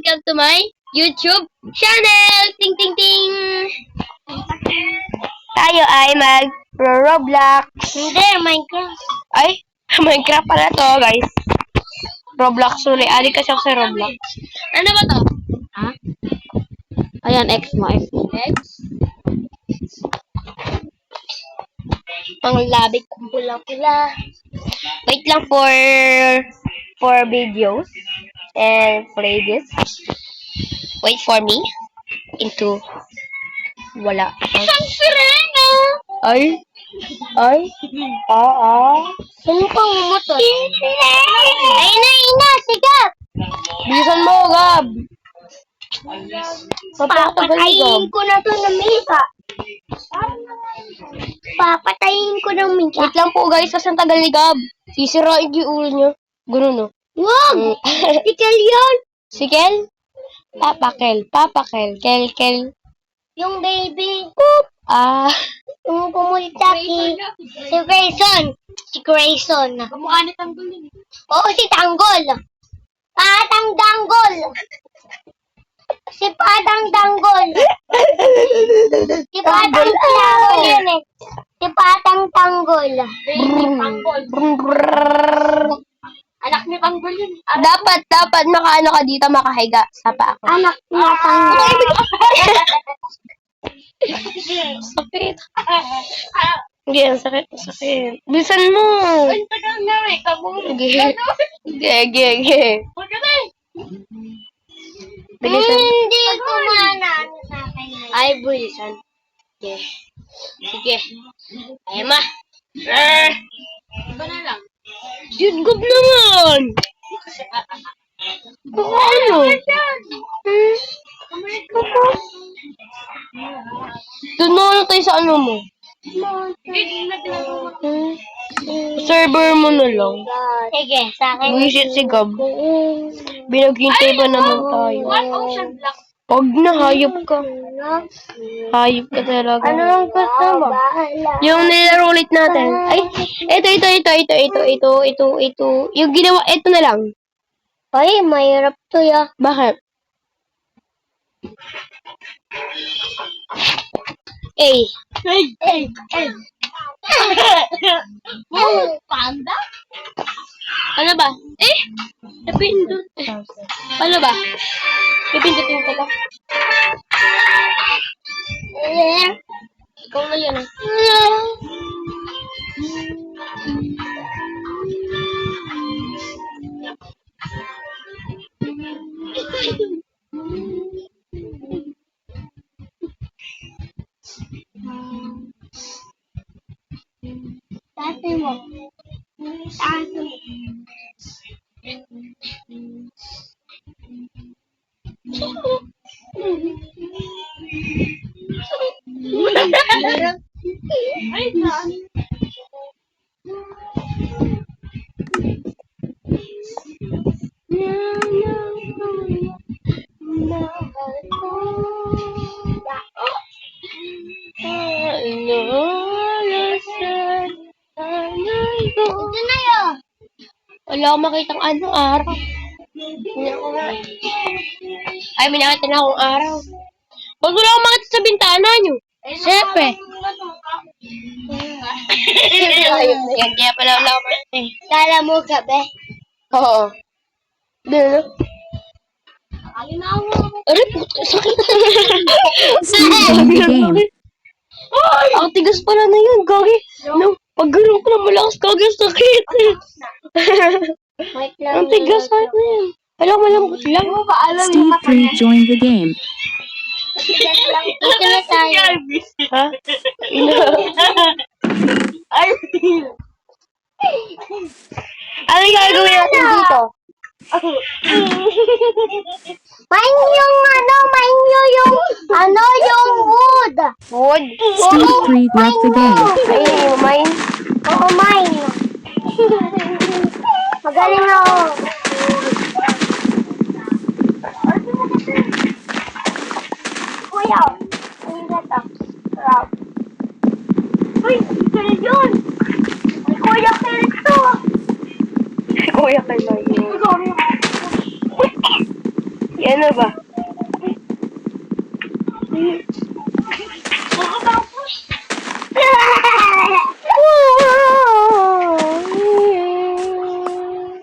Welcome to my YouTube channel! Ting ting ting! Tayo ay mag-Roblox. Hindi, Minecraft. Ay, Minecraft pala to, guys. Roblox ulit. Adi kasi ako sa Roblox. Ano ba to? Ha? Ayan, X mo. X? Ang labig kong pula-pula. Wait lang for videos and play this. Wait for me into wala. Isang sirena! Ay. Sino pang motor? Ay na, sigat! Bilisan mo, Gab! Papatayin ko na to ng mika. Papatayin ko ng mika. Wait lang po, guys. Kasi ang tagal ni Gab. Sisirain yung ulo niyo. Ganun, no? Wag! Sikel yun! Sikel? Papakel. Kel. Yung baby. Poop! Yung pumunta si Grayson. Kamukha ni Tanggol yun. Oo, si Tanggol. Patang Danggol. Si Patang Tanggol. Si Patang Tanggol yun eh. Si Patang Tanggol. Baby Tanggol. Anak ni Tanggol yun. Dapat makaano ka dito, makahiga. Sapa ako. Anak ni Tanggol. Sakit. Hindi, ang sakit. Bilisan mo. Ang tagal na eh. Ge. Bilisan. Hindi ko maano sa akin. Ay, bilisan. Sige. Ay, ma. Iba na lang. Yun, good naman. Ano? Doon na tayo sa ano mo. Server mo na lang. Sige, sa akin. Wisit si Gab. Binaghintay ba naman tayo? Huwag na, hayop ka. Hayop ka talaga. Ano ang gusto mo? Yung nilaro ulit natin. Ay, ito. Yung ginawa, ito na lang. Ay, mahirap to ya. Bakit? Hey. Panda? Ano ba? Napindot. Ano ba? Pipindutin ko ba? Ikaw na yan. Tate mo. Ay, wala akong makitang anong araw. Ay, may nakita na akong araw. Huwag wala akong makita sa bintana nyo. Siyempre. Yan, kaya pala wala akong makita eh. Kala mo gabi? Oo. Dito. Aray, puto. Sakit. Ay, ang tigas pala na yun, Gagi. No, pag gano'n ko na malakas, Gagi, sakit. Ang tigas na yun. Alam, malambot lang. Steve, please join the game. Ito na tayo. Ha? Ay, ano gagawin natin dito? yung wood. Wood? Steve, please left the game. Ayun yung mine. Oo, mine. Magaling ako. Kuya, ayun na ito. Uy, kaya yun. Kuya, kaya ito. Kuya, kaya yun. Ano ba?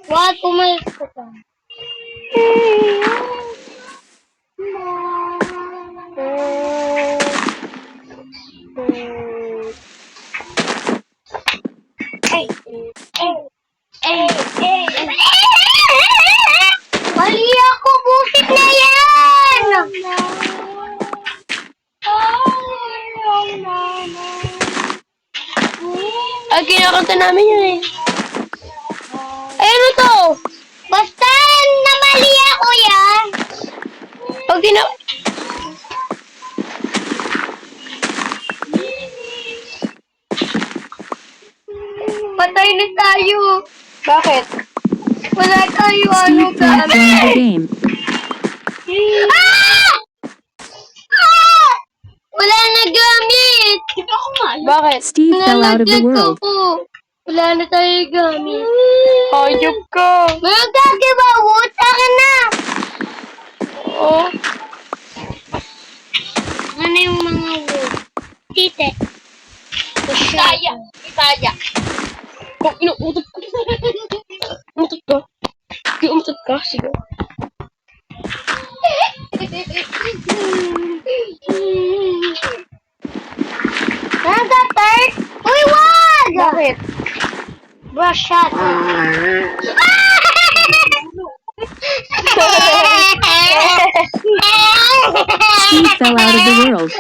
Wag kumalas ko pa. Mali ako, busit na yan! Ay, kinakanta namin yun eh. Ay, ano to? Basta namali ako yan. Pag Patay na tayo. Bakit? Wala tayo Steve 3 joined the game. Ah! Ah! Wala na gamit. Bakit? Steve fell out of the world. Wala na tayo gamit. Hayop ka. Meron gagawa, wuta ka na. Oh. Ano yung mga wood? Tite. Isaya. Isaya. Kung inuutot ka. Umutot ka. Di umutot ka. Sige. Nagapert? Uy, wag! Bakit? Brush shot. Steve fell out of the world.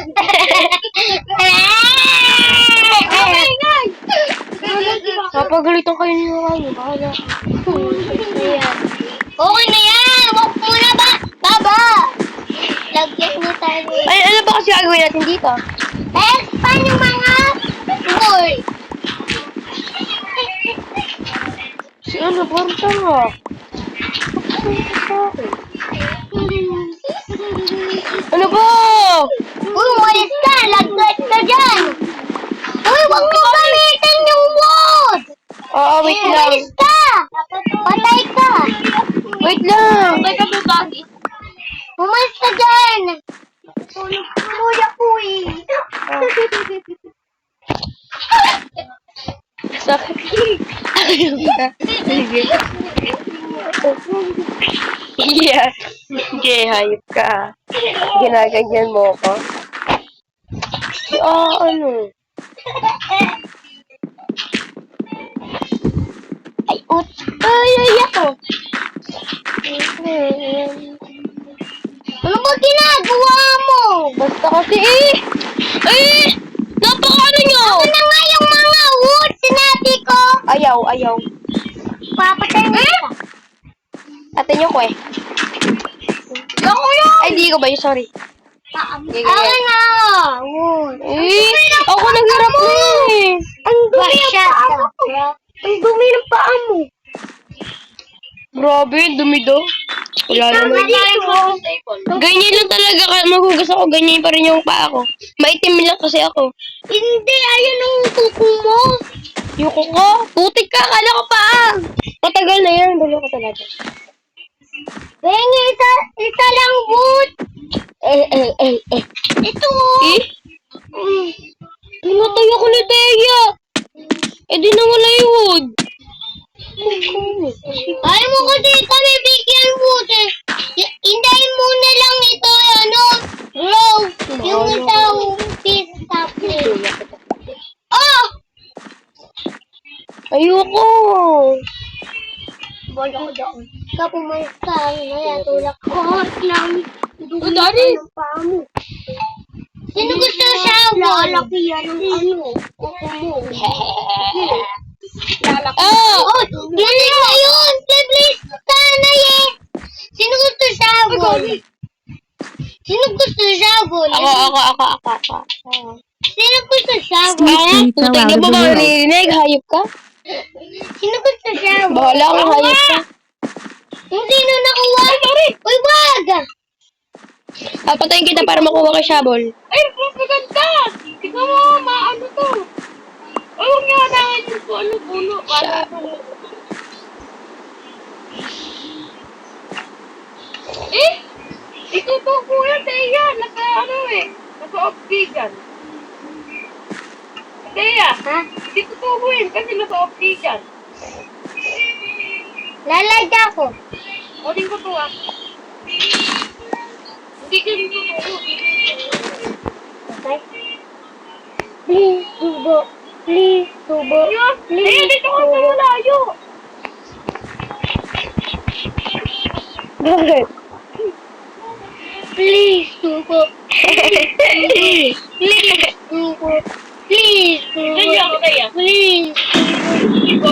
Kapagalitan kayo ni Ryan. Bahala. Okay na yan! Wag muna ba? Baba! Lagyan na tayo. Ay, ano ba kasi gagawin natin dito? Eh, paano yung mga boy? Si ano, parang tanga. Ano ba? Uy, umalis ka! Lagyan ka dyan! Uy, wag mo gamitin yung wood! Oo, wait lang. Umalis ka! Patay ka! Wait lang. Umalis ka dyan! Kuya ko eh. Sakit. Ayun ka. Sige. Yeah. Okay, hayop ka. Ginaganyan mo ko. Ano? Ay, ay, ako. Ano ba ginagawa mo? Basta kasi napakaano nyo! Ano na nga yung mga wood? Sinabi ko. Ayaw. Papatay mo ka. Atin yung kwe. Ako yun. Ay, di ko ba yun? Sorry. Ako na. Wood. Ako naghirap na eh. Ang dumi ng paa mo. Ang dumi ng paa mo. Grabe, dumi do. Wala naman. Ganyan lang talaga magugas ako. Ganyan pa rin yung paa ko. Maitim lang kasi ako. Hindi, ayun ang kuko mo. Yung ko, putik ka, kala ko pa. Matagal na yan, gulo ko talaga. Bengi, isa lang wood. Ito. Pinatay ako ni Teya. Di nawala yung wood. Ayaw mo kasi kami bigyan wood eh. Hintayin mo na lang ito, grow. Yung isang piece sapling. Oh! Ayoko. Bola ko doon. Kapumayos ka, ngayon tulak ko. Lang. Dari. Sino gusto shower? Lalaki yan ang kuko mo. Oh, galing na yun! Please, sana eh! Sino gusto shower? Sino gusto shower? Ako. Sino gusto shower? Steve 3 fell Putik out na of ba the ba world. narinig? Hayop ka? Sino gusto shower? Bahala kang hayop ka. Kung sino nakuha? Uy, wag! Papatayin kita para makuha ka shabol. Ay, mas maganda! Tingnan mo, maano to? Ay, huwag niyo hatangan yung puno-puno. Eh? tutubo yan, Teya. Nasa-off vegan. Teya, Ha? hindi tutubo yan kasi nasa-off vegan. Lalaga ko. O, din ko to ah. Hindi ka rin tutubo. Okay? Please, tubo. Please, tubo. Teya, dito ka sa malayo. Bakit? Please, tubo. Please, tubo. Please, tubo. Ganyan ako, Teya. Please, tubo.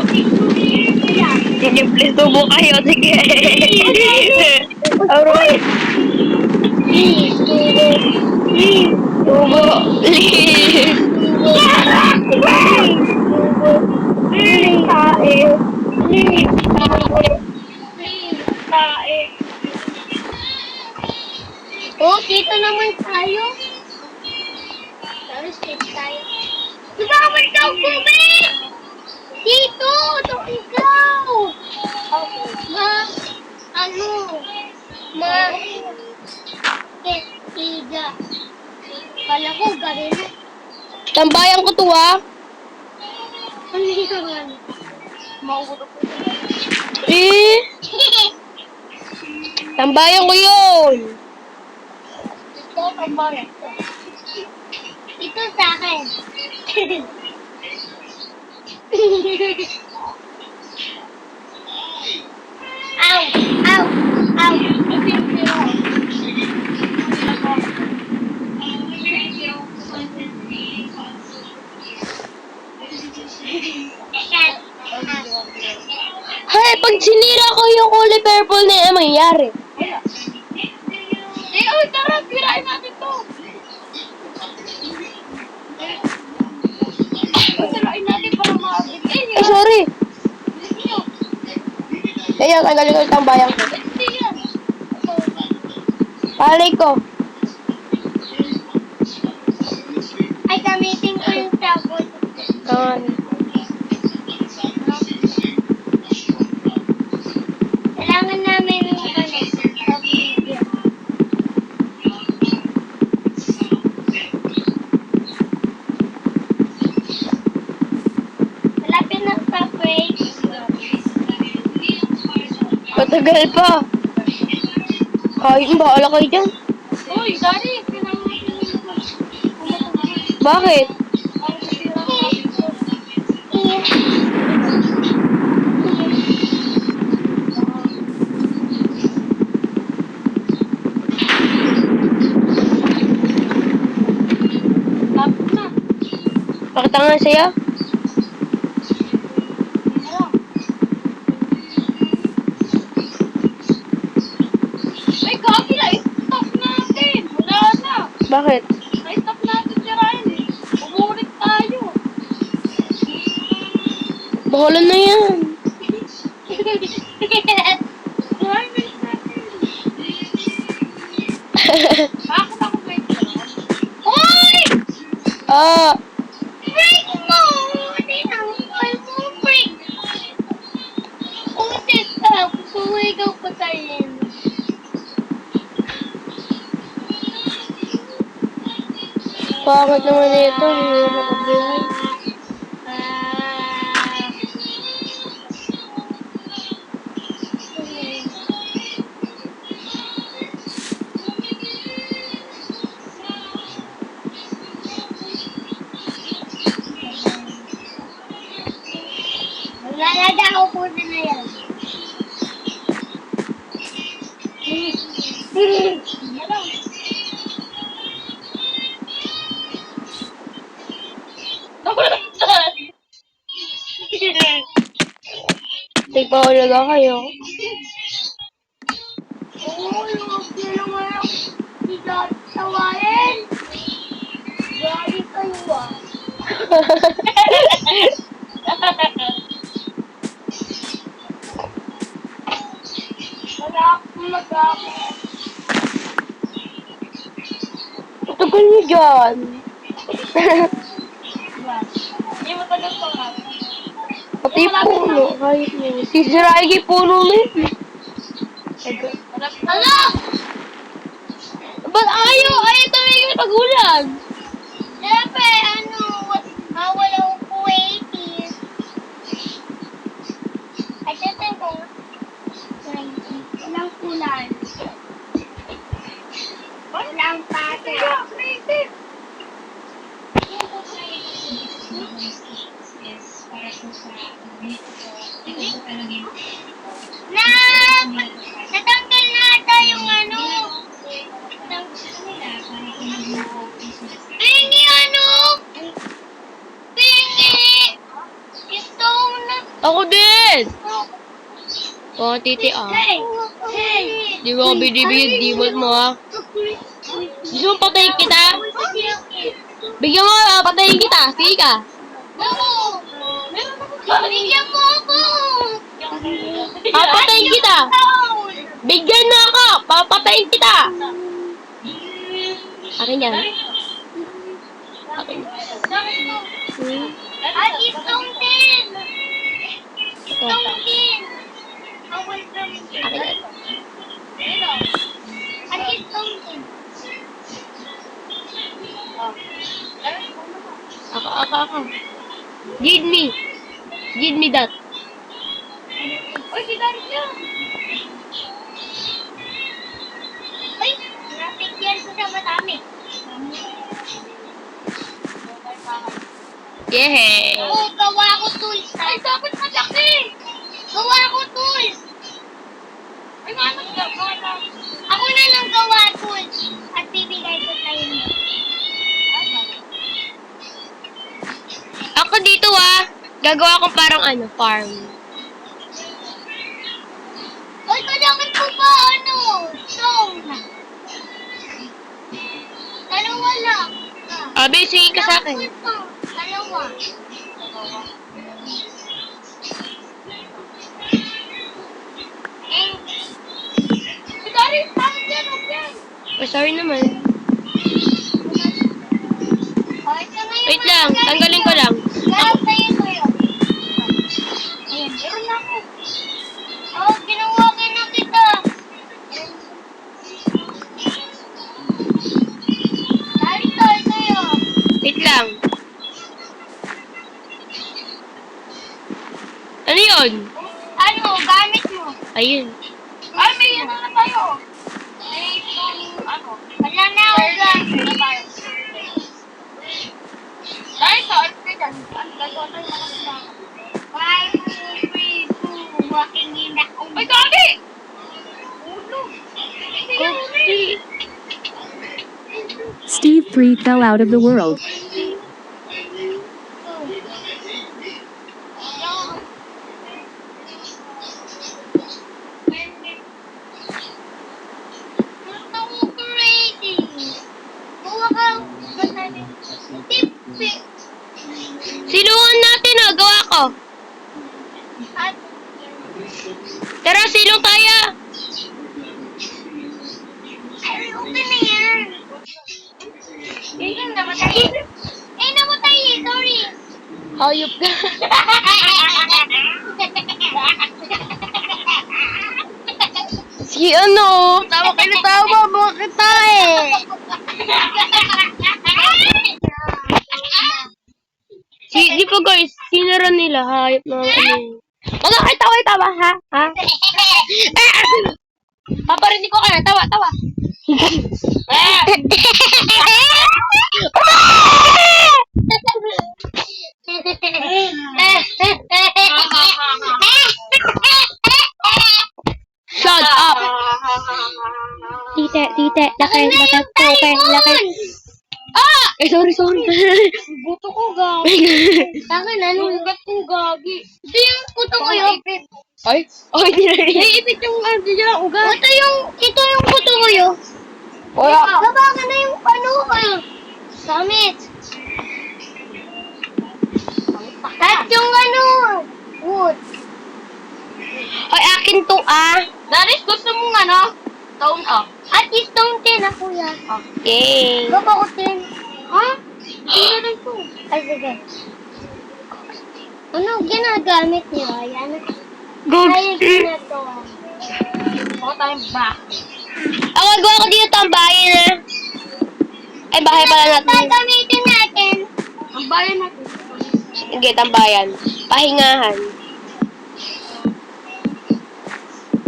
Sige, please tubo kayo. Sige. Alright. Please, tubo. Please, Tubo. Please. tubo. Please, tae. Please, tubo. Please, tae. Oh, dito naman tayo. Sorry, skip tayo. Sumama daw bumit! Dito! Ito ikaw! Ano? Ketiga. Kala ko, ganun. Tambayan ko to ah. Ano dito nga? Eh, tambayan ko yun. Ito, tambayan. Ito sa akin. Ow! Ow! Ow! Hay, pag sinira ko yung kulay purple na yan, mangyayari. Tara, sirain natin to. Sirain natin para makabit. Ay, sorry. Ayun, tagalin ko yung tambayan ko. Palay ko. Ay, gamitin ko yung sabon. Kailangan namin yung sa video. Malapit na sa break. Matagal pa. Kahit mo, baala kayo dyan. Uy, sorry. Bakit? Pakita nga sa'yo. Ay, kaki na. Stop natin. Wala na. Bakit? Na-stop natin sirain eh. Umulit tayo. Bahala na yan. Bakit ako break down? Uy! Ah, Break mo! Hindi na mo break. Ulit ka. Sumigaw pa tayo. bakit naman ito? Hindi na makabuhay. Maglalada ako po na yan. Tigpahulaga kayo. Oo, huwag nyo naman ako itatawain. Gari kayo ah. Wala akong magagawa. Tagal niyo dyan. Hindi mo tagal pa nga. Pati puno. Kahit mo. Sisirain kayo puno na yun. Ano? pagulang. Siyempre, wala akong kuwaitis. Ay, siyempre ko. Walang kulan. Walang pata. Na, natanggal na ata yung ano. Pingi ano? Pingi! Stone na. Ako din. Oh, titi ah. Hey! Di mo ako binibigyan, di mo ah. Gusto mo patayin kita? Bigyan mo ah, patayin kita. Sige ka. Oo! Bigyan mo ako! Papatayin kita. Bigyan mo ako. Papatayin kita. Akin yan. Akin. At stone din! Ito. Stone din! Away from Akin yan. At stone din. Ako. Give me. Give me that. Uy, sigarit yun! Uy, napigyan ko sa matami. Yeah. Oo, gawa ko tools. Ay, dapat malaki! Gawa ko tools! Ay, manang gawa na. Ako na lang gawa tools. At bibigay ko sa inyo. Ako dito ah. Gagawa ko parang ano, farm. Uy, kailangan ko ba stone? Dalawa lang. Abi, sige ka sa akin. Dalawa. Sorry, tawag yan, okay. Oh, sorry naman. Oh, ito na yung Wait lang, tanggalin ko lang. Garapayin ko yun. Ayan, meron na ako. Oh, ginawa na kita. Narito, ito yun. Wait lang. Ano yun? Ano, gamit mo. Ayun. Ay, may ano na tayo. May wala na ako gamit. Dahil sa ano ka dyan? Ang gagawa tayo mga kasama. 5, 4, 3, 2, walking in the... Oh my God! Ulo! Steve 3 fell out of the world. Silungan natin ah, gawa ko. Tara, silong tayo. Open na yan. Yan, namatay. Eh, namatay eh, sorry. Hayop ka. Si ano, tawa kayo na tawa, bakit tayo? Di pa guys, sinara nila, hayop na ano. Bakit tawa, ha? Ha? Paparinig ko kayo, tawa. Shut up! Tite, laki. Ah! Eh, sorry. Buto ko, gagi. Akin, ano? Ugat ko, gagi. Ito yung buto ko yun. Ay, hindi na rin. Iipit yung dyan, ugat. Ito yung buto ko yun. Wala. Baba ka na yung ano kayo. Summit. At yung ano, wood. Ay, akin to ah. Daris, gusto mong ano? Stone up. At stone tin ako yan. Okay. Baba ko tin. Ha? Ano rin ko? Ay, sige. Ano ginagamit niyo? Ayan. Ay, ginagawa. Ako tayong back. Ang gagawa ko dito tambahin na. Ay, bahay pala natin. Gagamitin natin. Ang bayan natin. Sige, tambayan. Pahingahan.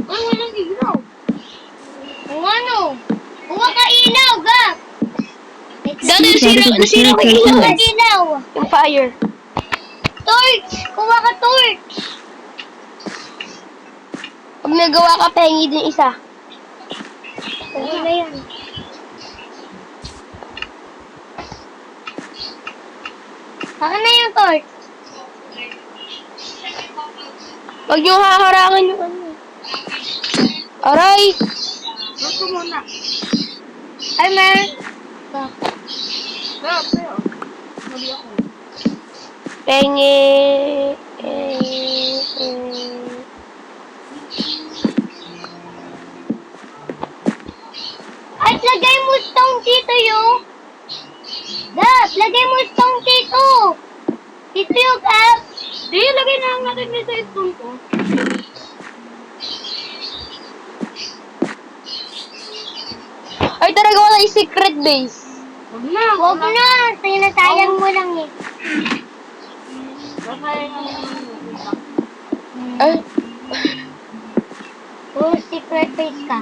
Ay, walang ilaw. Kung ano? Kuha ka ilaw, Gab. Dati Speak out of the nasira ko territory yung Kuha ilaw. ka ilaw. Yung fire. Torch! Kuha ka torch. Pag nagawa ka, pahingi din isa. Okay na yan. Akin na yung torch. Huwag niyo haharangan yung ano. Aray! Gusto muna. Ay, meron. Pero. Mali ako. Pengi. At lagay mo stone dito, yo. Gab, lagay mo stone dito. Dito yung Gab. Di, lagay na lang natin dito sa stone ko. Ay, talaga wala yung secret base. Huwag na. Huwag na. Sinasayang mo lang eh. Nasayang na naman. Ay, Puro secret face ka.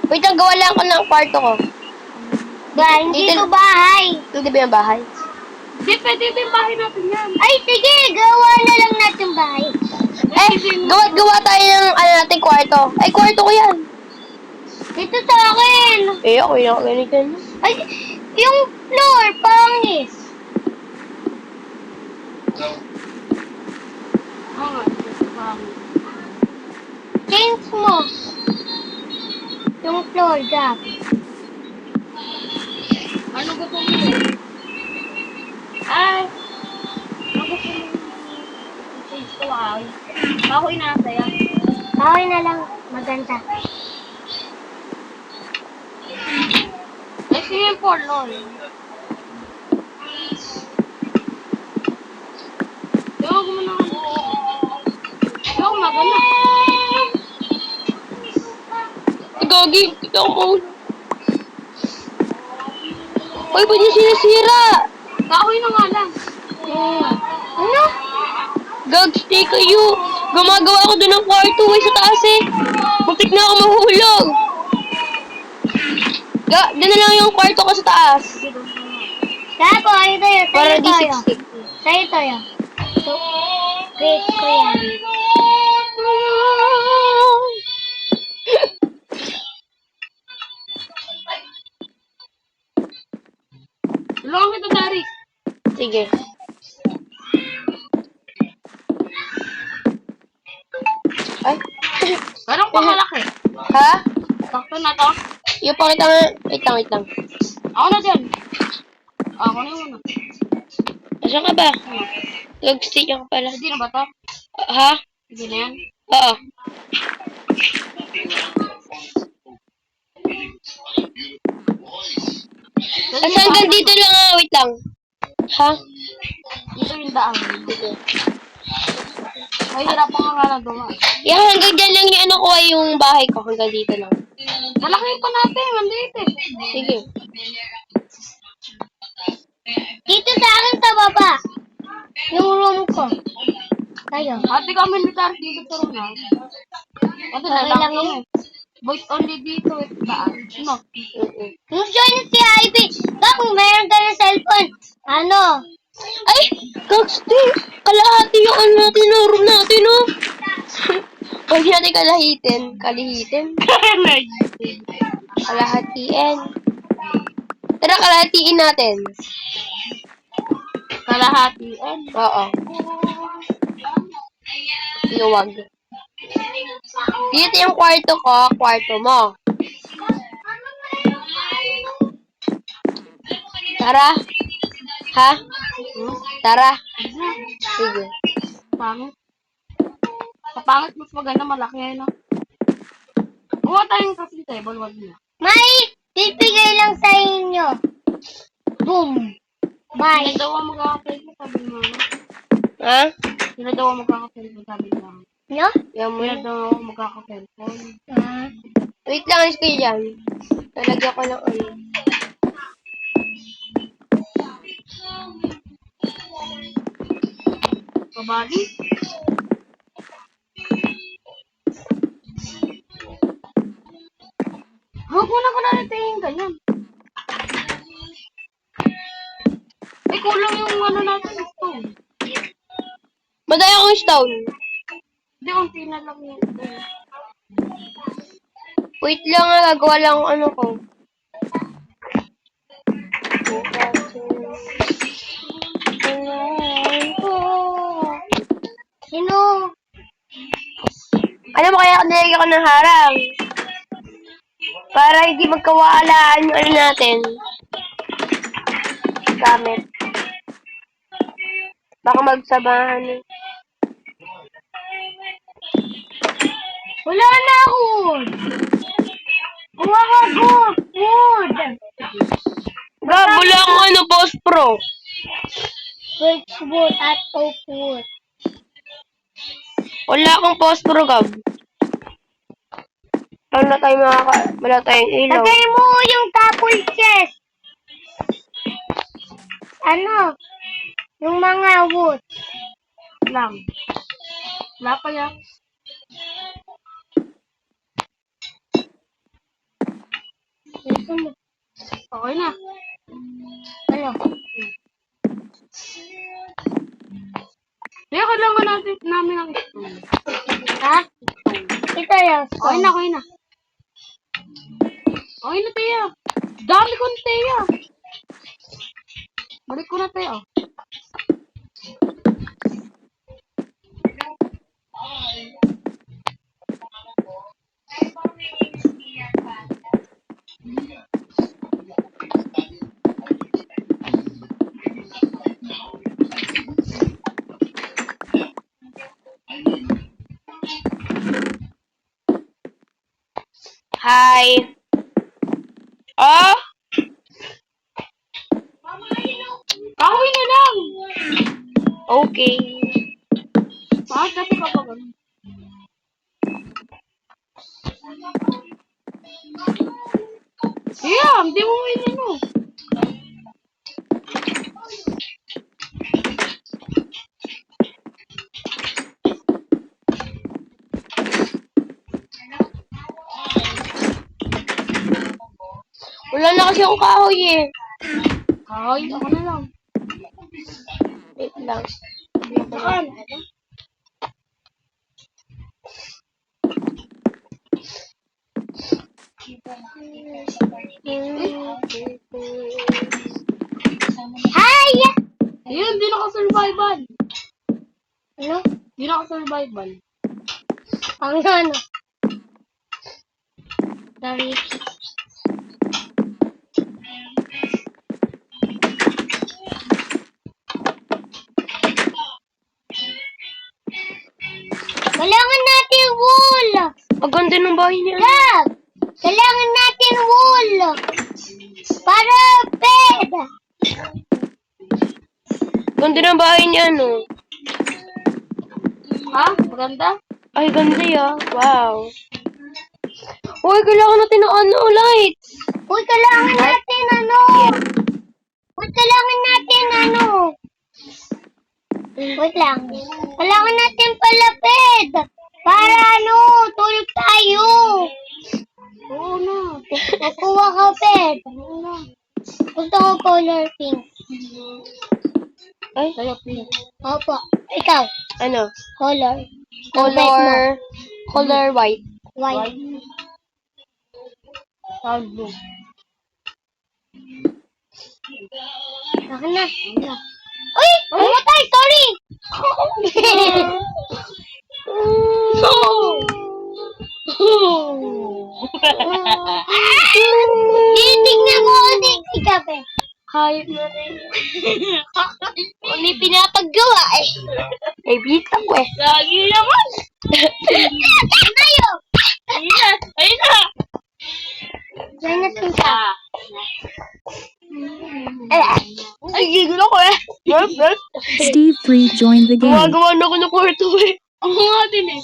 wait lang, gawa lang ako ng kwarto ko. Ba, hindi Dito- to bahay. Ito, di ba yung bahay? Di, pwede ito yung bahay natin yan. Ay, sige. Gawa na lang natin bahay. Eh, gawa tayo ng ano natin, kwarto. Ay, kwarto ko yan. Dito sa akin. Eh, ako yung ganito. Ay, yung floor, pangis. Oo nga. Parang. Change mo. Yung floor, Gab. Ano gusto mo? Ay. Ano gusto mo? Change ko ay. Bahoy na saya. Bahay na lang. Maganda. Ay, sige po, lol. Yung gumana ka. Yung magana. Gagi, ikaw mo. Uy, ba't niyo sinisira? Bahoy na nga lang. Ano? Gag, stay kayo. Gumagawa ako doon ng kwarto, ay sa taas eh. Muntik na ako mahulog. Doon na lang yung kwarto ko sa taas. Gab, o, ito yun. Para Sa'yo di tayo. 60. Sa'yo tayo. So, great ko yan. Tulungan kita, Dari. Sige. Ay. Anong pakalaki? Ha? Sakto na to. Yung pakita nga. Wait lang. Ako na dyan. Ako na yung una. Asan ka ba? Nag-stick ako pala. Hindi na ba to? Ha? Hindi na yan. Oo. Kasi hanggang dito lang ah. Wait lang. Ha? Dito yung daan. Mahirap pa nga lang dumaan. Yung hanggang dyan lang yung ano ko ay yung bahay ko. Hanggang dito lang. Malaki pa natin. Mandito eh. Sige. Dito sa akin sa baba. Yung room ko. Tayo. Ate kami militar dito pero na. Ate na Okay lang lang kami. Voice only dito eh. Daan. No. Yung join si Ivy. Bak, meron ka ng cellphone. Ano? Ay! Gagsti! Kalahati yung ano natin, no? Room natin, no? Huwag natin kalahitin. Kalihitin. Kalahatiin. Tara, kalahatiin natin. Kalahatiin. Oo. Luwag. Dito yung kwarto ko, kwarto mo. Tara. Ha? Tara. Sige. Pangit. Kapangit mas maganda malaki no. Kuha tayong casting table, wag na. May bibigay lang sa inyo. Boom. Bye. Sila daw ang magkakapel sabi ni mama. Ha? Sila daw ang magkakapel sabi ni mama. No? Yan mo Sila na. daw ang magkakapel Ah. Wait lang, alis kayo dyan. Talagyan ko ng ano. Kabali? Huwag mo na kunalitin ganyan. Ay, kulang yung ano natin, stone. Madaya akong stone. Hindi, unti na lang yun. Wait lang gagawa lang ang ano ko. Sino? Alam mo kaya nilagyan ko ng harang. Para hindi magkawalaan yung ano natin. Gamit. Baka magsabahan. Wala na ako. Kuha ka wood. Gab, wala akong ano, Boss Pro. Birch wood at oak wood. Wala akong Pro, Gab. Paano na tayo wala tayong ilaw. Lagay mo yung couple chest. Ano? Yung mga wood. Lang. Wala pa yan. Okay na. Ano? Kaya kailangan namin ang stone. Ha? Ito yung Okay na, okay na. Okay na, Teya. Dami ko na, Teya. Balik ko na, Teya. Hi. Oh? Kahoy na lang. Okay. Bakit kasi kapag ano? Teya, hindi mo ano. Wala na kasi akong kahoy eh. Kahoy, ako na lang. Wait lang. saan? Hi! Ayun, di naka-survival. Ano? Di naka-survival. Ang ano? Sorry. Kailangan natin wool! Ang ganda ng bahay niya. Gab! Kailangan natin wool! Para bed! Ganda ng bahay niya, no? Ha? Maganda? Ay, ganda ya. Wow. Uy, kailangan natin ng ano, lights. Uy, kailangan natin ano? Uy, kailangan natin ano? Wait lang. Kailangan natin palapit. Para ano, tulog tayo. Oo na. Nakuha ka, bed. Gusto ko color pink. Ay, Sa'yo, pink. Opo. Ikaw, ano? color. Ng bed mo. Color white. White. Sound blue. Akin na. Uy! Namatay! Sorry! Titignan ko ulit si Kape. Hayop na rin. Hindi pinapagawa eh. Ay, bita ko eh. Lagi naman. Tayo! Ayun na. Ayun na. Diyan na siya. Ay, gigil ako eh. Steve 3 joined the game. Gumagawa na ako ng kwarto eh. Ako nga din eh.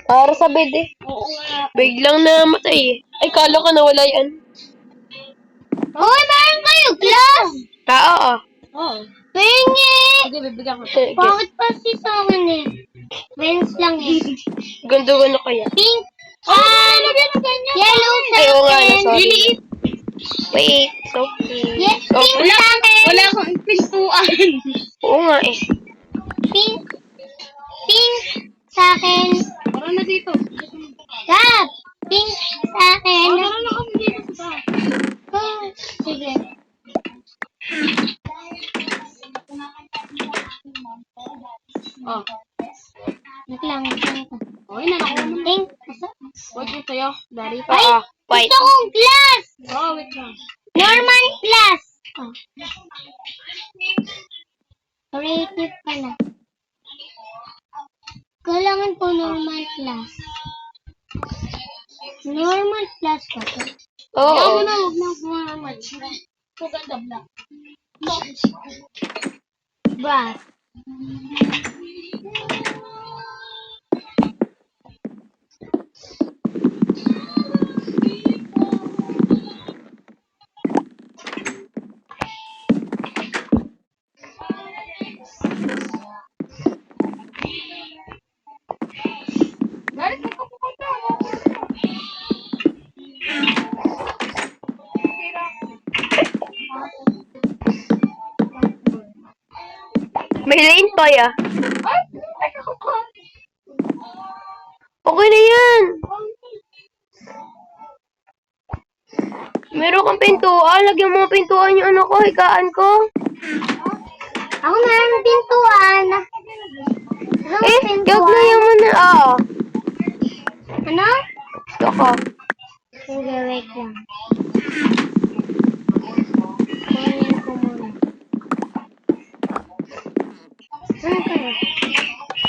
Para sa bed eh. Oo nga. Biglang namatay eh. Ay, kala ko nawala yan. Uy, meron kayo glass! Oo. Oo. Pingi! Sige, bibigyan ko. Bakit pa si sa akin eh? Friends lang eh. Ganda ano kaya? Pink. Yellow sa Ay, oo nga, akin. sorry. Wait, okay. Yes, So, pink sa akin. Wala akong pintuan. oo nga eh. Pink. Pink sa akin. Tara na dito. Gab. Pink sa akin. Tara na kami dito sa taas. Oh, sige. Oh. Wait lang. Okay na ako. Pink. Wait ko sa'yo. Dari. Ay, White. gusto kong glass. Oh, wait lang. Normal glass. Oh. Creative ka na. Kailangan ko normal class. Normal class ka to. Oo. Huwag na naman. Maganda black. But, Dari, ikaw pupunta. May lane pa ya. Ay, ako. Okay na yan. Meron kang pintuan. Lagyan mo ang pintuan yung ano ko, higaan ko. ako meron ng pintuan. Eh, yung na yung muna. Oo. Ano? Gusto ko. Sige, wait lang. Kunin ko muna. Ano ka na?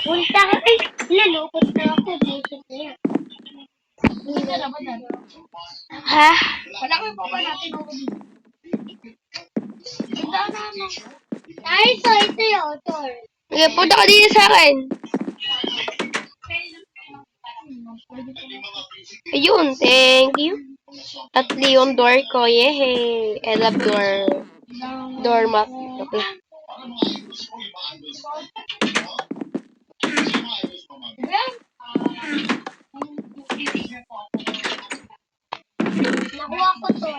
Punta ka. Ay, lalukot na ako. Basic na yan. Hindi na ba na? Ha? Wala ko yung baba natin. Ganda na ano. Ay, so ito yung author. Sige, punta ka dito sa akin. Ayun, thank you. Tatlo yung door ko. Yehey. I love doormat. Okay. Nakuha ko to.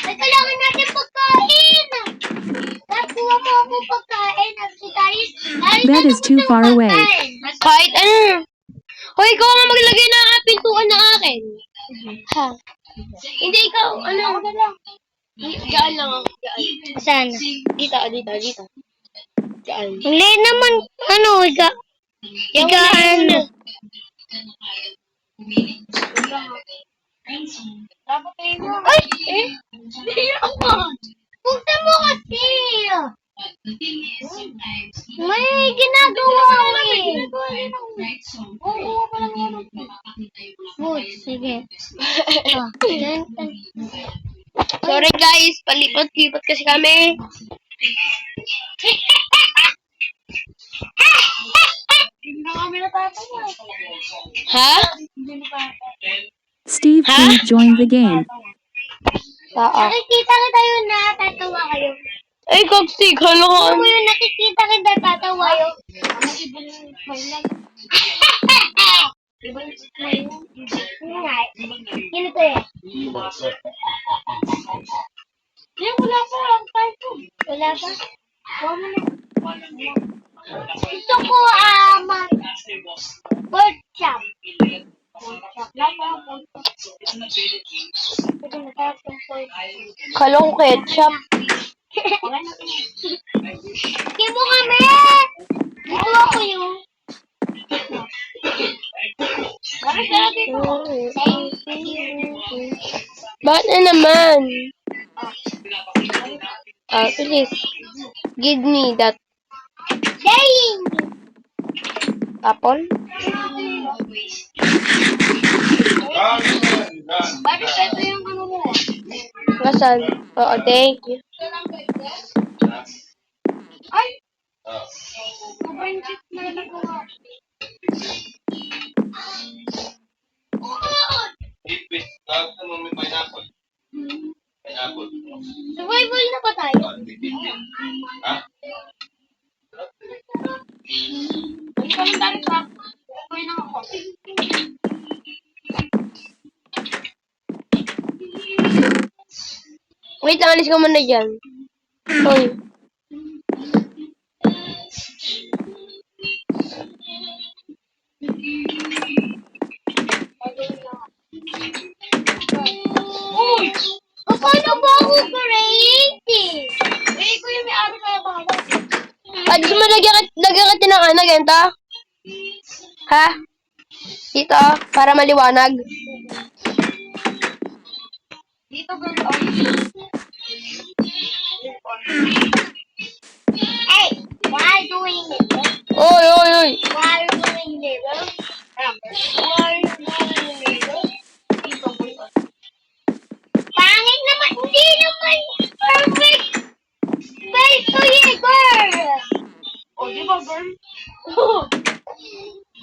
Ay, kailangan natin pagkain! Nakuha mo ako pagkain at si Taris. That is too far away. Kahit ano. Hoy, ikaw nga maglagay ng pintuan na akin. Ha? Hindi, ikaw. Ano? Gaan lang ako. Gaan. Saan? Dito. Gaan. Hindi naman, ano, Ano? Dapat kayo mo. Ay! Eh? Buksan mo kasi! May ginagawa ko eh. Oo, parang ano. Good, sige. Oh, dyan. Sorry guys, palipat-lipat kasi kami. Hindi na kami natatawa. Ha? Hindi na pa. Steve, please join the game. Oo. Nakikita kita yun na tatawa kayo. Ay, kagsig, Ano halaan. mo yun, nakikita kita tatawa yun. Sino to eh? Wala pa. Ang tayo. Wala ba? Gusto ko, pork chop. Kala ko ketchup. Sige mo kami! Ito ako yun. Bakit na naman? Please. Give me that Saying! apple. Bakit ito yung ano mo? Nasaan? Oo, thank you. Ay! Sobrang cheap na nagawa. Ano ka lang dahil sa kumain lang ako. Wait lang, alis ka muna dyan. Hoy. Uy! Paano ba ako creating? Eh, ikaw yung may-ari kaya baka. Gusto mo lagyan ka ng ano, ganito? Ha? Dito, para maliwanag. Dito, girl. Oh. Hey! Why are you doing it? Oy, oy, oy. Why are you doing it? Why are you doing it? Dito, boy. Pangit naman! Hindi naman perfect! Space to you, girl! Oh, di ba, girl?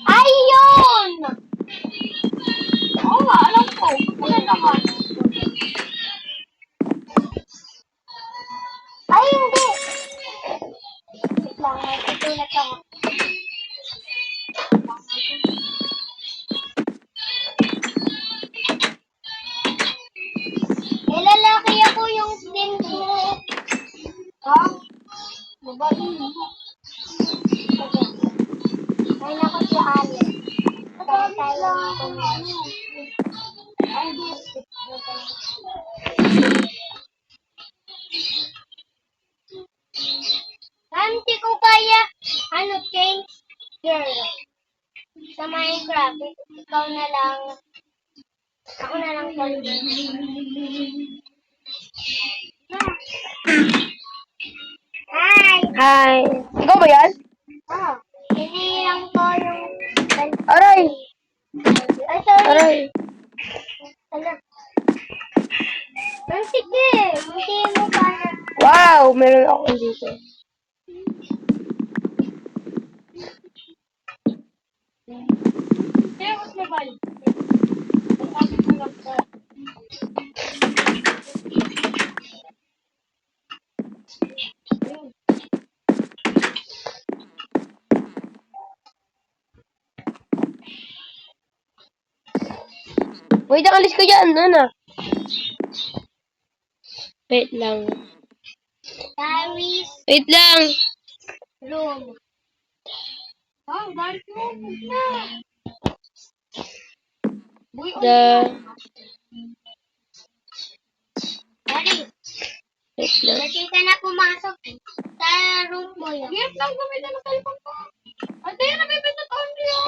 Ayun! Oo nga, alam ko. Wala naman. Ay, hindi! Wait lang, natutulad ako. Lalaki ako yung skin ko. Ha? Babae mo. Ay, naku si Ali. Kaya tayo kumain. Ay, di. Hindi ko kaya, change girl. Sa Minecraft, ikaw na lang. Ako na lang talaga. Hi! Hi. Ikaw ba yan? Oh, hindi lang ko yung... Aray. Ay, sorry. Aray. Ala. Ang sige, hindi mo para. Wow, meron ako dito. Kaya, mas mabalik. Wait, alis ka dyan. Ano? Wait lang. Paris Wait lang. room. Ah, balik mo. Boy, oh. The... Paris, Wait lang. pwede ka na pumasok sa room mo yun. Yes lang, gamitin ang cellphone ko. Ate, nabibindot ako niyo.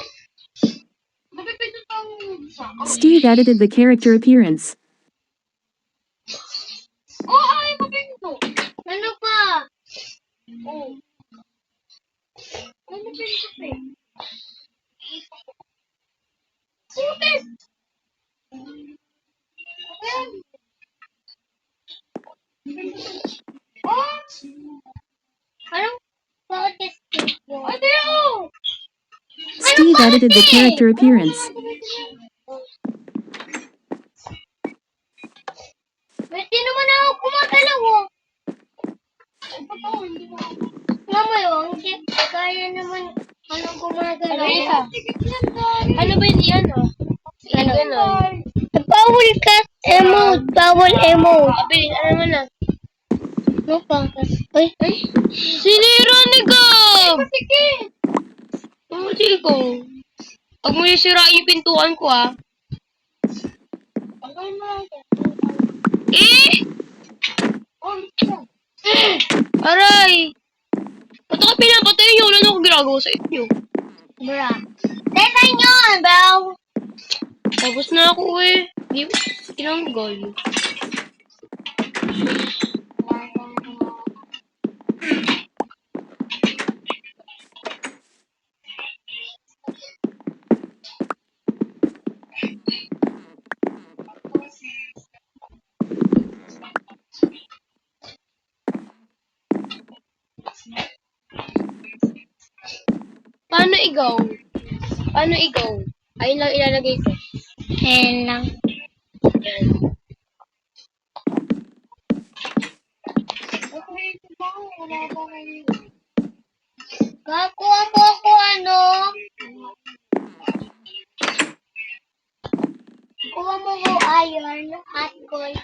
Nabibindot ang isa. Steve edited the character appearance. Oh, ay, mabindot. Ano pa? Oh. Ay, mabindot eh. Sutis! Ayan. Oh! Anong bakit kasi yun? Ate, oh! Steve edited the character appearance. Pwede naman ako kumagalaw oh. Nga mo yun, hindi kaya naman gumagalaw. Ano ba yan? Ano? Bawal ka emote, bawal emote. Abilis, ano mo na? Ano pa? Ay, Sinira ni Gab! Sige! Sige ko. Huwag mo isira yung pintuan ko, ah. Tagay mo lang yan. Eh! Oh, Aray! Ba't ako pinapatay nyo? Ano ako ginagawa sa inyo? bra. Tesan yun, bro. Tapos na ako eh. Di ba? Tinanggal. Paano igaw? Paano igaw? Ayun lang ilalagay ko. Ayan lang. Yan. Kakuha mo ako ano? Kuha mo ko iron at gold.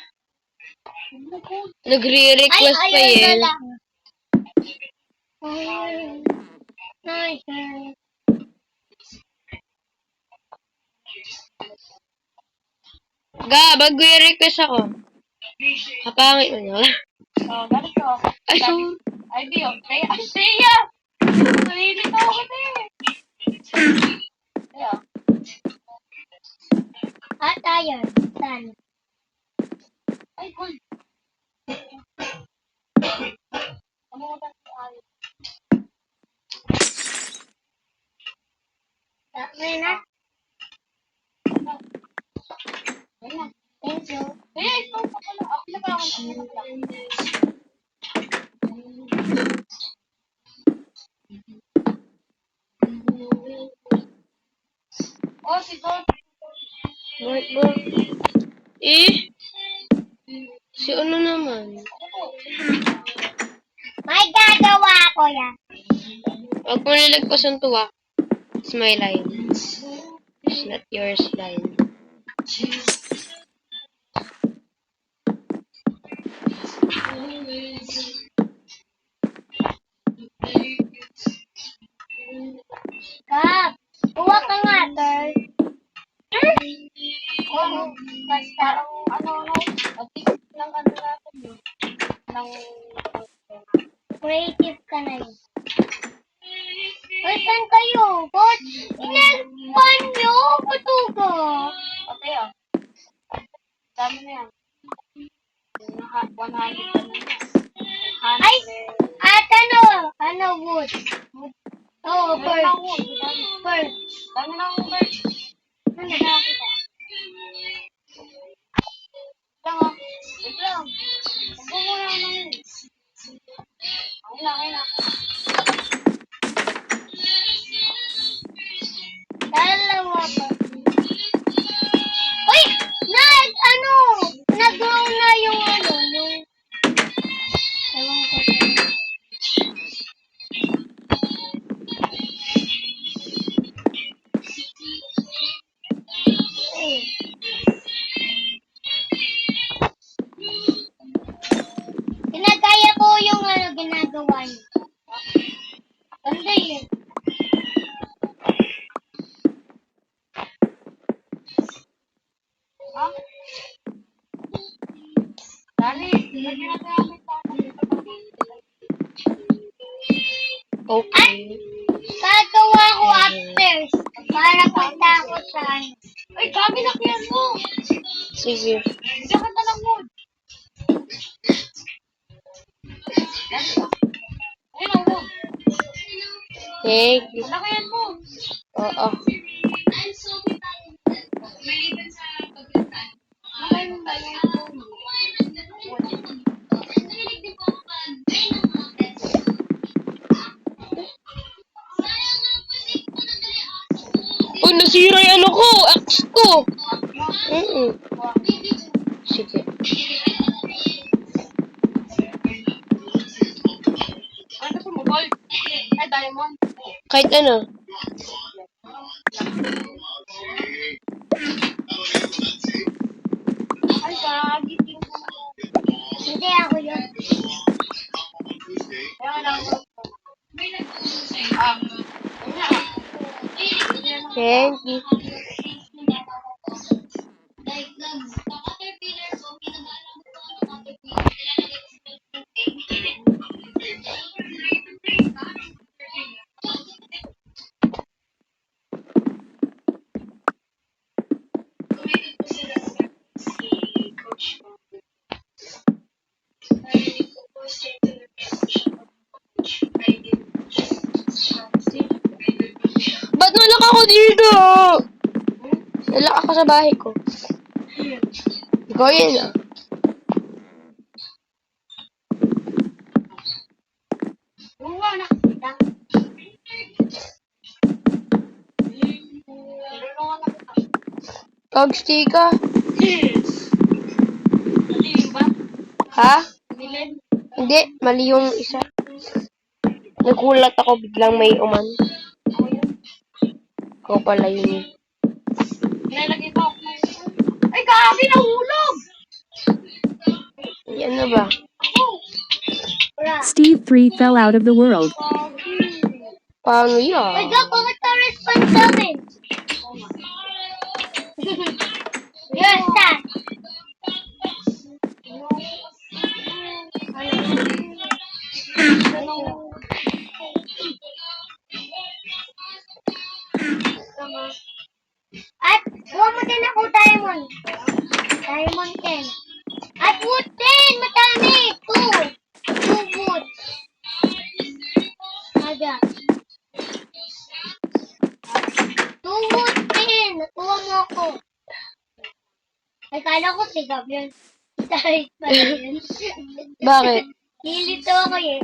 Nagre-request pa Ay, iron na yan. lang. Iron. Nice. Ga, mag-request ako. Kapangit mo na. Ganito. Ay, so, Ay, Dio. Ay, Sia! Nalilito ako kasi. Ayan. At iron. Saan? Ay, cool. Ano mo ba? Tama na. Ayan. Thank you. Eh, ito pa pala. Ako na ba ako? Oh, si Don. Notebook. Eh? Si ano naman? May gagawa ko yan. Huwag mo nilagpas ang tuwa. It's my line. It's not yours line. Kap, kuha ka nga, girl. Ano? Basta. Ano? At-tip lang ano natin yun. Ng... Creative ka na yun. Ay, saan kayo? Ba't inagpan nyo? Patugo. Okay, ah. Dami na yan. 100 na yan. Ay, at ano? Ano, wood? Oo, bird. Bird. Dami na akong bird. Ano nakakita? Lang ah. Wait lang. Huwag mo muna naman yun. Okay na. Dalawa pa. Uy! Nag-grow na yung ano, yung... Ewan ko pa. Eh. Ginagaya ko yung ano, ginagawa niyo. Ganda yun. Ha? Dali. Lagyan natin ang may Okay. Gagawa ko upstairs para punta ako sa ano. Ay, dami na kyan mo. Sige. Diyan ka na lang mo. Ayun ang wood. Thank you. Malaki yan mo. Oo. Ayun ba yan? Uy, nasira yung ano ko! Axe ko! Sige. Ano gusto mo, gold? Ay, diamond. Kahit ano. Ay, kagiting mo. Hindi ako yun. Kaya lang. Ah. Thank you. Ba't nalak ako dito? Nalak ako sa bahay ko. Ikaw yun ah. Oo nga, nakita. Nilulungan na kita. Kagsti ka? Madilim ba? Ha? Madilim? Hindi, mali yung isa. Nagulat ako, biglang may uman. Ikaw pala yun eh. Nilalagay pa ako. Ay, kasi nahulog! Ay, ano ba? Steve 3 fell out of the world. Paano Ay, yan? Gab, bakit na-respond sa amin? Yes, that. At, huwag mo din ako diamond. Diamond 10. At wood 10! Matami! 2 wood. Aga. 2 wood 10! Nakuha mo ako. Ay, kala ko si Gab yun. Dahil pala yun. Bakit? Nilito ako eh.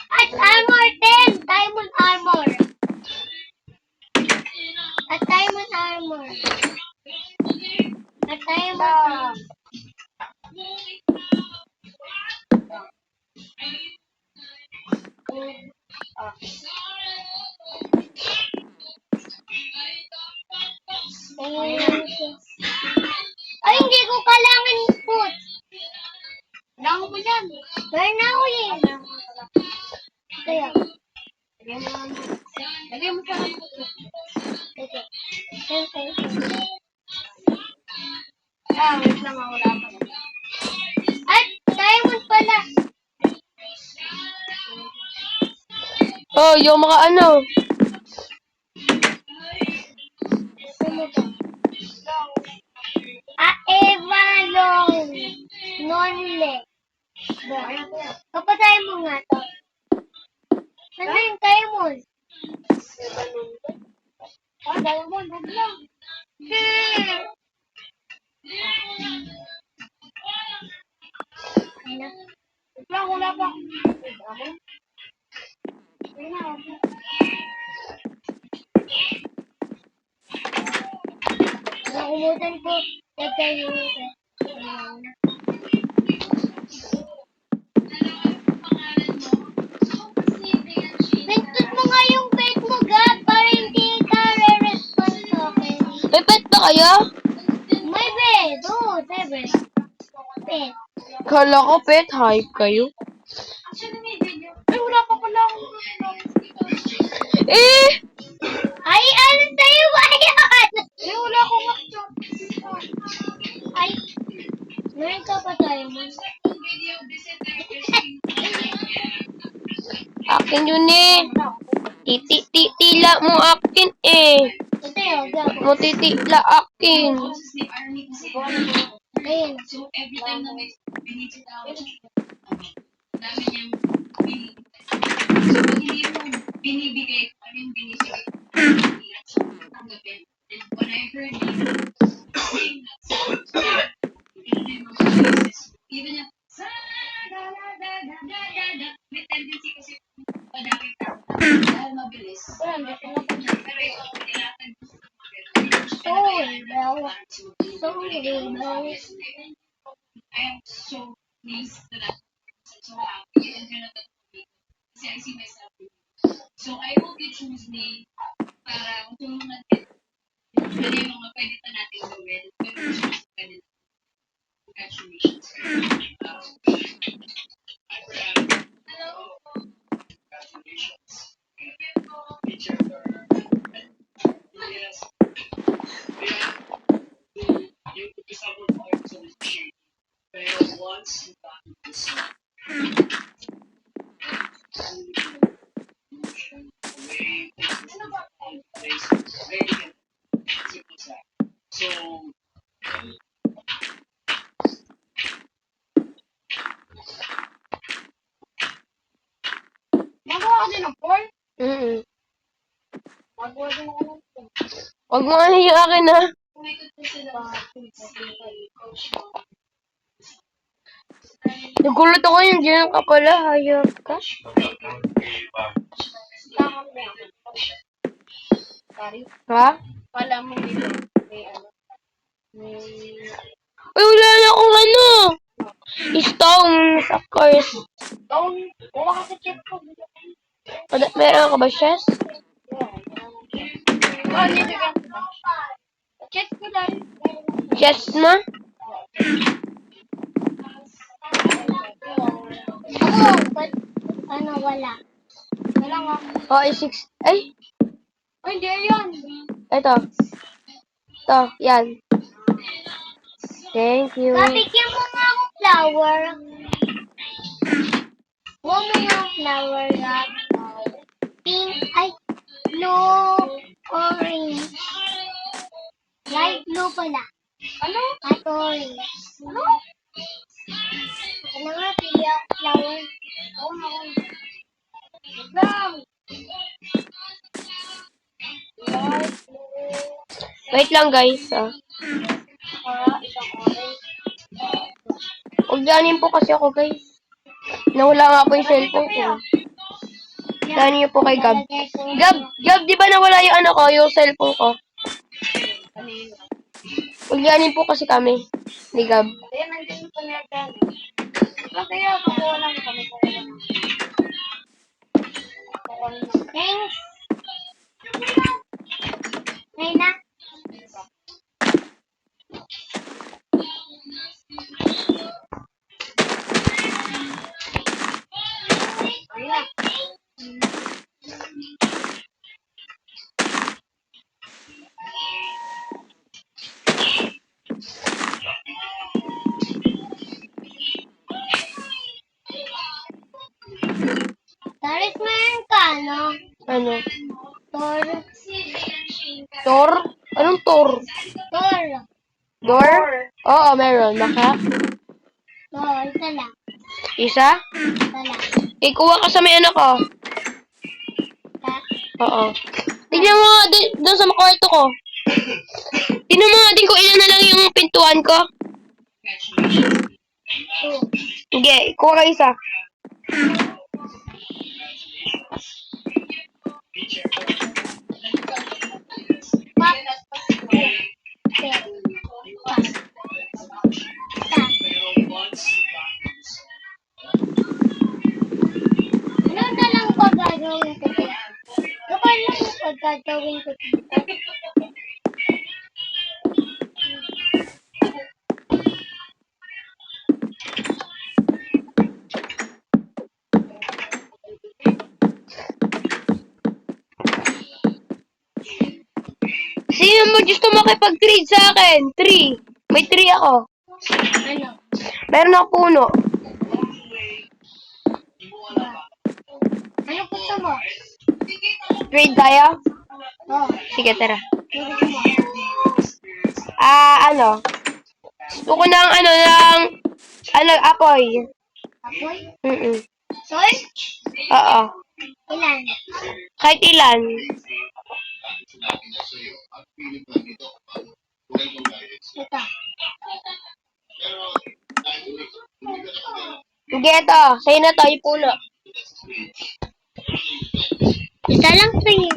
At armor 10! Diamond armor. At diamond armor. At diamond. Ay, hindi ko kailangan food. Kailangan mo yan. Meron na ako eh. Kaya. Lagay mo sa Okay. Okay. wait lang, wala pa. At diamond pala. Oh, yung mga ano. Ano to? Evalong. Nonle. Kapatay mo nga to. Ano yung diamond? Diamond, wag lang. Ano? Wait lang, wala pa. Nakumutan ko. Lagay yung Pintot mo nga yung bed mo, Gab, para hindi ka re-respond sa akin. May pet ba kayo? May bed. Oo, may bed. Bed. Kala ko pet, hype kayo. Ay, wala pa pala ako. Eh! Ay, ano sa'yo ba yan? Eh, wala akong workshop. Ay, meron ka pa tayo mo. Akin yun eh. Titi-titila mo akin eh. Ito yun, Gab. Mo titila akin. Ayun. Sorry, no. Sorry, no. Magawa ka din ng porn? Magawa din ako ng phone. Huwag mo ano yung akin ha. Nagulat ako yung dyan ka pala, hayop ka. Ha? Pala mo nito. May ano. Ay, wala na akong ano. things, of course. Kuha ka sa chip ko. Meron ka ba, Shes? Chip ko lang. Chess mo? Ba't ano wala? Wala nga. Oh, i-6. Ay, Ay, hindi yan. ito. Ito, yan. Thank you. Babigyan mo nga akong flower. Huwag mo nga flower wrap. Pink, ay, blue, orange. Light blue pala. Ano? At orange. Ano? Ano nga, pili ako flower. Oo, Lang. Light blue. Wait lang, guys. Ah. Isang orange. Ugdanin po kasi ako, guys. Nawala nga po yung cellphone ko. Daan niyo po kay Gab. Gab, di ba nawala yung ano ko, yung cellphone ko? Ugdanin po kasi kami. Ni Gab. Ayan, nandiyan pa natin. Kaya kukuha lang kami. Thanks. Ngayon na. Taris mo yung kano. Ano? Tor. Tor? Anong Tor? Tor. Door? Oo, meron. Maka? Tor. Isa lang. Isa? Isa lang. Ikuha ka sa may ano ko. Ha? Oo. Tignan mo nga doon sa kwarto ko. Tignan mo nga din kung ilan na lang yung pintuan ko. Two. Sige, ikuha ka isa. Pop. Ano na lang pagagawin ko dito? Ano lang pagagawin ko dito? Sino mo gusto makipag-trade sa akin? 3. May 3 ako. Ano? Meron ako puno. Ano gusto mo? Trade tayo? Oh, Sige, tara. ano gusto mo? Ano? Gusto ko ng apoy. Apoy? Soy? Oo. Ilan? Kahit ilan. Ito. Sige, ito. Sa'yo na tayo puno. Isa lang sa'yo.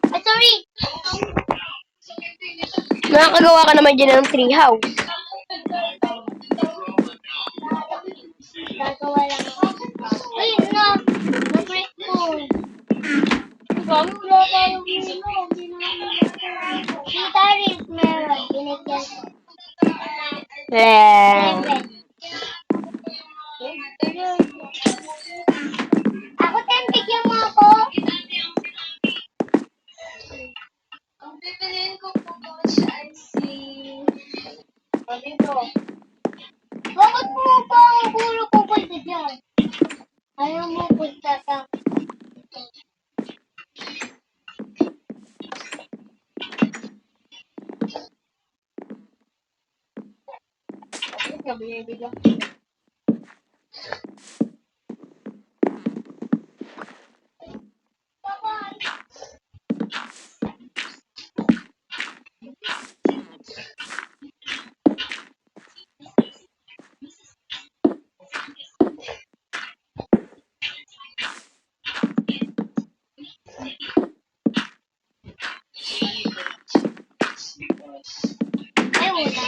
Oh, sorry. Nakakagawa ka naman dyan ng tree house. Gagawa lang ako. Ay, na. Na-break ko. Wala tayong ulo. Si Taris meron. Binigyan ko. Seven. Ako, Tem, bigyan mo ako. Ang bibilin ko po siya ay si... Bakit mo pa ang gulo ko punta dyan? Ayaw mo punta ka. Ay, wala.